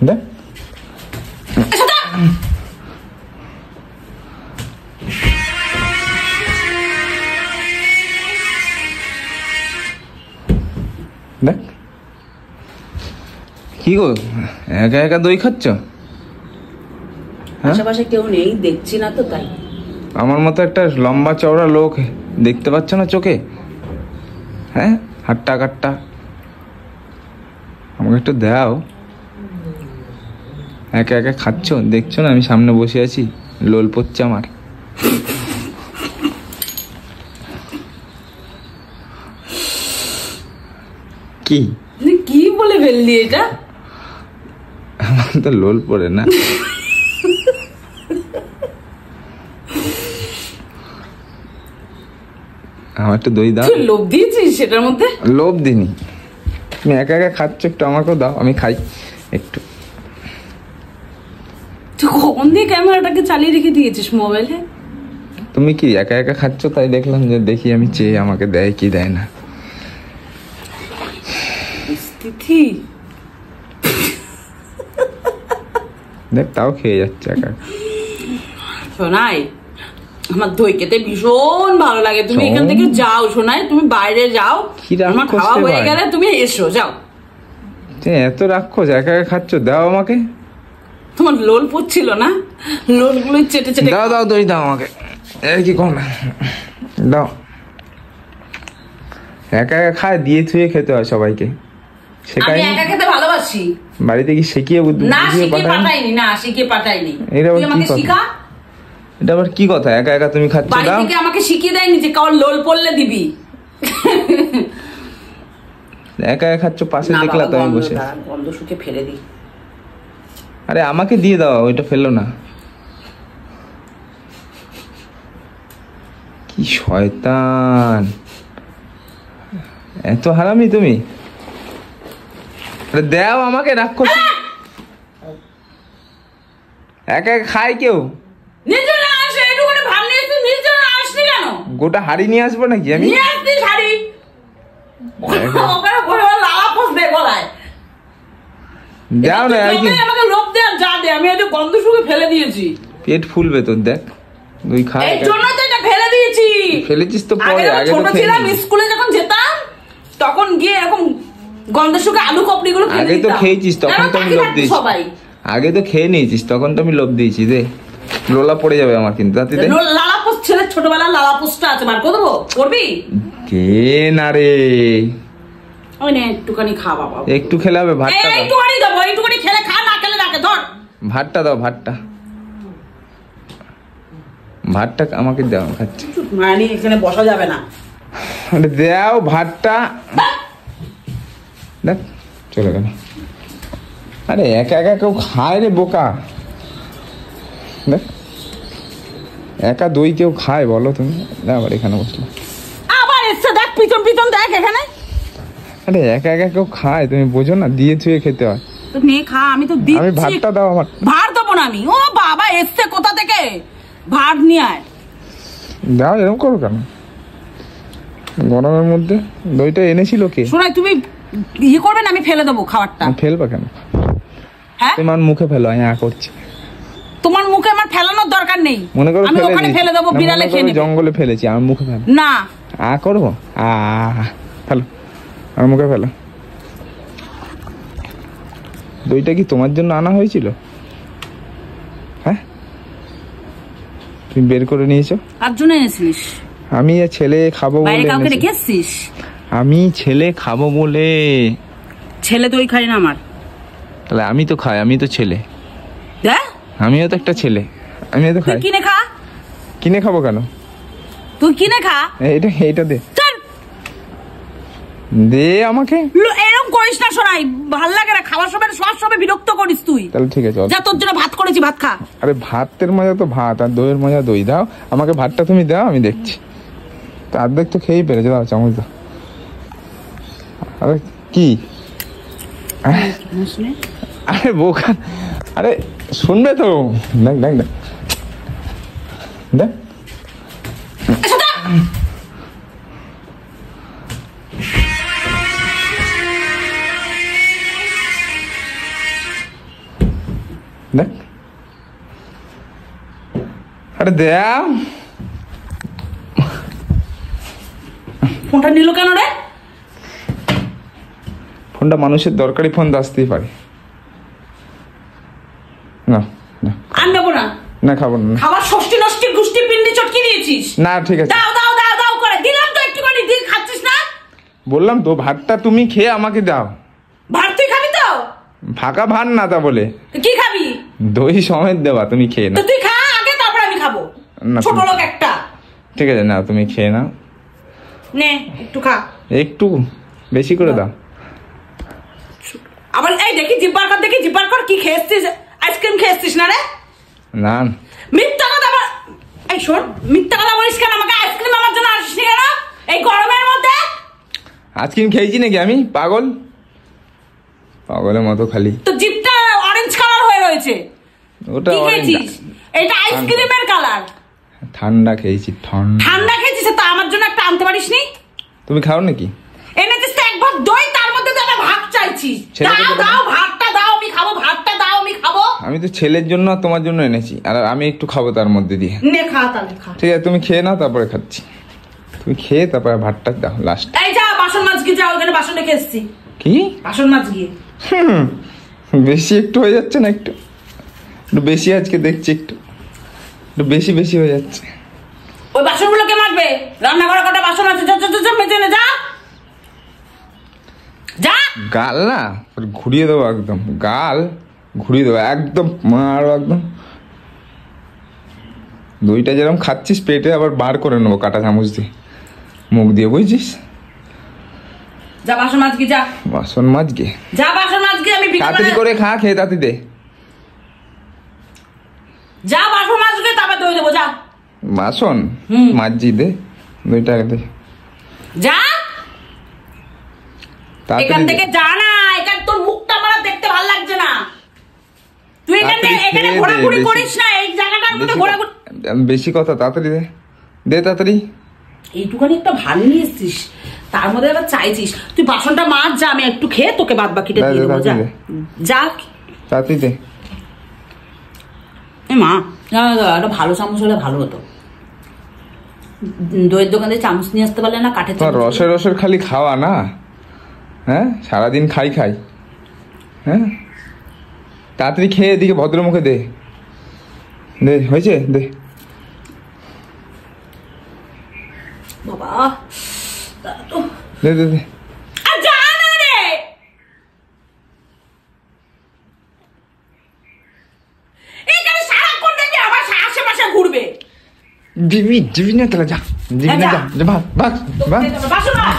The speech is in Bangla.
দেখ দেখ কি গো একা একা দই খাচ্ছ? আশেপাশে কেউ নেই, দেখছি না তো তাই। আমার মতো একটা লম্বা চওড়া লোক দেখতে পাচ্ছ না চোখে? হ্যাঁ, হাট্টা কাট্টা, আমাকে একটু দাও। একা একা খাচ্ছ, দেখছো না আমি সামনে বসে আছি, লোল পড়ছে আমার। কি কি বলে ফেললি এটা? আমার তো লোল পড়ে না। আমার একটু দই দাও। তুই লোভ দিয়েছিস সেটার মধ্যে? লোভ দিনি, তুমি একা একা খাচ্ছ, একটু আমাকেও দাও, আমি খাই একটু। তুই কখন দিয়ে ক্যামেরাটাকে চালিয়ে রেখে দিয়েছিস মোবাইলে? তুমি কি একা একা খাচ্ছ তাই দেখলাম, যে দেখি আমি চেয়ে আমাকে দেয় কি দেয় না। স্থিতি দেখ তাও খেয়ে যাচ্ছে একা। শোনাই, আমার দই খেতে ভীষণ ভালো লাগে। তুমি এখান থেকে যাও শোনাই, তুমি বাইরে যাও, আমার খাওয়া হয়ে গেলে তুমি এসো, যাও। এত রাক্ষস, একা একা খাচ্ছ, দাও আমাকে। তোমার লোল পড়ছিল না? লোল গুলো চেটে চেটে দাও দাও, দই দাও আমাকে, এর কি কম, দাও। একা একা খায়, দিয়ে থুয়ে খেতে হয় সবাইকে। আমি একা খেতে ভালোবাসি। বাড়িতে কি শিখিয়ে না, শিখিয়ে পাঠাইনি, না শিখিয়ে পাঠাইনি। তুই আমাকে শিখা। এটা আবার কি কথা, একা একা তুমি খাচ্ছ? বাড়ি থেকে আমাকে শিখিয়ে দেয়নি যে কার লোল পড়লে দিবি। একা একা খাচ্ছ, পাশে দেখলা তো আমি বসে। গন্ধ শুকে ফেলে দিই। আরে আমাকে দিয়ে দাও, ওইটা ফেলো না। কি শয়তান, এত হারামি তুমি। দাও আমাকে, রাক্ষস। একা একা খায় কেউ? গোটা হাড়ি নিয়ে আসবো নাকি আমি? যাও না, আমাকে লোভ দে আর যা দে, আমি এটা গন্ধ শুকে ফেলে দিয়েছি। পেট ফুলবে তোর, দেখ তুই খা। এই জন্য তো এটা ফেলে দিয়েছি। ফেলেছিস তো পরে, আগে ছোট ছিলাম, স্কুলে যখন যেতাম তখন গিয়ে এরকম গন্ধ শুকে আলু কপড়ি গুলো ফেলে দিতাম। আগে তো খেয়েছিস, তখন তো আমি লোভ দিয়েছি। সবাই আগে তো খেয়ে নিয়েছিস, তখন তো আমি লোভ দিয়েছি। দে, লোলা পড়ে যাবে আমার কিন্তু। লালাপোস ছেলে, ছোটবেলার লালাপোসটা আছে, বার করে দেবো, করবি? কে না রে, ওই নে একটুখানি খা বাবা। একটু খেলে হবে, ভাতটা দাও। একটুখানি দেবো, একটুখানি খেলে খা, না খেলে রাখে, ধর ভাতটা দাও, ভাতটা, ভাতটা আমাকে দাও, খাচ্ছি। মানে এখানে বসা যাবে না। দাও ভাতটা, দেখ চলে গেল। আরে একা একা কেউ খায় রে বোকা? দেখ একা দই কেউ খায় বলো তুমি? আবার এখানে বসলো, আবার এসছে, দেখ পিছন পিছন দেখ এখানে। আরে একা একা কেউ খায়, তুমি বোঝো না? দিয়ে থুয়ে খেতে হয়। তো নে খা, আমি তো দিচ্ছি। আমি ভাতটা দাও আমার। ভাত দেবো না আমি। ও বাবা, এসছে কোথা থেকে, ভাত নিয়ে আয়। দাও, এরকম করো কেন গরমের মধ্যে? দইটা এনেছিল কে? শোনাই, তুমি ইয়ে করবে না, আমি ফেলে দেবো খাবারটা। ফেলবা কেন? হ্যাঁ, তোমার মুখে ফেলো, আমি করছি। তোমার মুখে আমার ফেলানোর দরকার নেই। মনে করো আমি ওখানে ফেলে দেবো, বিড়ালে খেয়ে নেবে। জঙ্গলে ফেলেছি, আমার মুখে ফেলো না। করবো, ফেলো, আমার মুখে ফেলো। দইটা কি তোমার জন্য আনা হয়েছিল? হ্যাঁ, তুমি বের করে নিয়েছো? কার জন্য এনেছিস? আমি ছেলে খাবো বলে। কাউকে রেখেছিস? আমি ছেলে খাবো বলে। ছেলে দই খাই না আমার। তাহলে আমি তো খাই, আমি তো ছেলে। আমিও তো একটা ছেলে, আমিও তো খাই। কিনে খা। কিনে খাবো কেন? তুই কিনে খা। এইটা দে, দে আমাকে। এরকম করিস না শোনাই, ভাল লাগে না। খাওয়ার সময় সব সময় বিরক্ত করিস তুই। তাহলে ঠিক আছে, যা, তোর জন্য ভাত করেছি, ভাত খা। আরে ভাতের মজা তো ভাত, আর দইয়ের মজা দই। দাও আমাকে ভাতটা, তুমি দাও, আমি দেখছি। তো অর্ধেক তো খেয়েই পেরেছে, দাও চামচ দাও। আরে কি, আরে বোকা, আরে শুনবে তো, দেখ দেখ দেখ দেখ। দেখ আরে দেখ ফোনটা নিল কেন রে? ফোনটা মানুষের দরকারি ফোন আসতেই পারে। না না আর নেবো না। না খাবো না। খাবার ষষ্ঠী নষ্টি গুষ্টি পিন্ডি চটকি দিয়েছিস। না ঠিক আছে দাও দাও দাও দাও করে দিলাম তো একটুখানি, দিন খাচ্ছিস না? বললাম তো ভাতটা তুমি খেয়ে আমাকে দাও। ভাত তুই খাবি তো? ফাঁকা ভাত না তা বলে। কি খাবি? দই সমেত দেবা, তুমি খেয়ে না। তো তুই খা আগে, তারপর আমি খাবো। ছোট লোক একটা। ঠিক আছে না তুমি খেয়ে নাও। নে একটু খা। একটু বেশি করে দাও। আবার এই দেখি জিব্বার কর, দেখি জিব্বার কর, কি খেয়েছিস? আইসক্রিম খেয়েছিস না রে? না মিথ্যা কথা বল। এই শোন, মিথ্যা কথা বলিস কেন? আমাকে আইসক্রিম আমার জন্য আসিস নি কেন এই গরমের মধ্যে? আইসক্রিম খেয়েছি নাকি আমি? পাগল, পাগলের মতো খালি। তো জিভটা অরেঞ্জ কালার হয়ে রয়েছে। ওটা খেয়েছিস? এটা আইসক্রিমের কালার। ঠান্ডা খেয়েছি। ঠান্ডা খেয়েছিস তো আমার জন্য একটা আনতে পারিস নি? তুমি খাও নাকি? এনেছিস তো এক ভাগ দই, তার মধ্যে তো আবার ভাত চাইছিস। দাও দাও ভাতটা দাও, আমি খাবো। ভাতটা দাও, আমি খাবো। আমি তো ছেলের জন্য আর তোমার জন্য এনেছি, আর আমি একটু খাবো তার মধ্যে দিয়ে। নে খা তাহলে, খা। ঠিক আছে তুমি খেয়ে নাও, তারপরে খাচ্ছি। তুমি খেয়ে তারপরে ভাতটা দাও লাস্ট। এই যা বাসন মাছ গিয়ে, যা ওখানে বাসন রেখে এসছি। কি বাসন মাছ গিয়ে? বেশি একটু হয়ে যাচ্ছে না? একটু একটু বেশি আজকে দেখছি, একটু একটু বেশি বেশি হয়ে যাচ্ছে। ওই বাসনগুলো কে মাজবে? রান্নাঘরে কটা বাসন আছে, যা মেজে নে, যা যা। গাল না ঘুরিয়ে দেবো একদম, গাল ঘুরিয়ে দেবো একদম, মারো একদম। দইটা যেরকম খাচ্ছিস পেটে আবার বার করে নেবো কাঁটা চামচ দিয়ে, মুখ দিয়ে, বুঝছিস? যা বাসন মাছ গিয়ে, যা বাসন মাছ গিয়ে, যা বাসন মাছ গিয়ে। আমি তাড়াতাড়ি করে খা, খেয়ে তাড়াতাড়ি দে। যা বাসন মাছ গিয়ে, তারপর দই দেবো, যা। বাসন মাঝি দে, দইটা দে, যা এখান থেকে, তাড়াতাড়ি। যা না, এখানে তোর মুখটা আমার আর দেখতে ভালো লাগছে না। তুই এখানে ঘোরাঘুরি করিস না, এই জায়গাটার মধ্যে ঘোরাঘুরি। বেশি কথা, তাড়াতাড়ি দে, দে তাড়াতাড়ি। এইটুখানি একটা ভালো নিয়ে এসছিস, তার মধ্যে আবার চাইছিস। তুই বাসনটা মাছ, যা, আমি একটু খেয়ে তোকে বাদ বাকিটা দিয়ে দেবো। যা যা তাড়াতাড়ি দে। এ মা, একটা ভালো চামচ হলে ভালো হতো। দইয়ের দোকানে চামচ নিয়ে আসতে পারলে না, কাঠের চামচ। রসের রসের খালি খাওয়া না, হ্যাঁ সারাদিন খাই খাই। হ্যাঁ তাড়াতাড়ি খেয়ে এদিকে ভদ্রমুখে দে, দে হয়েছে দে। বাবা দে দে দে। যা না রে, এখানে সারাক্ষণ দেখবি আবার আশেপাশে ঘুরবে। দিবি না তাহলে, যা দিবি না, যা ভাগ ভাগ ভাগ। বাসন মাছ।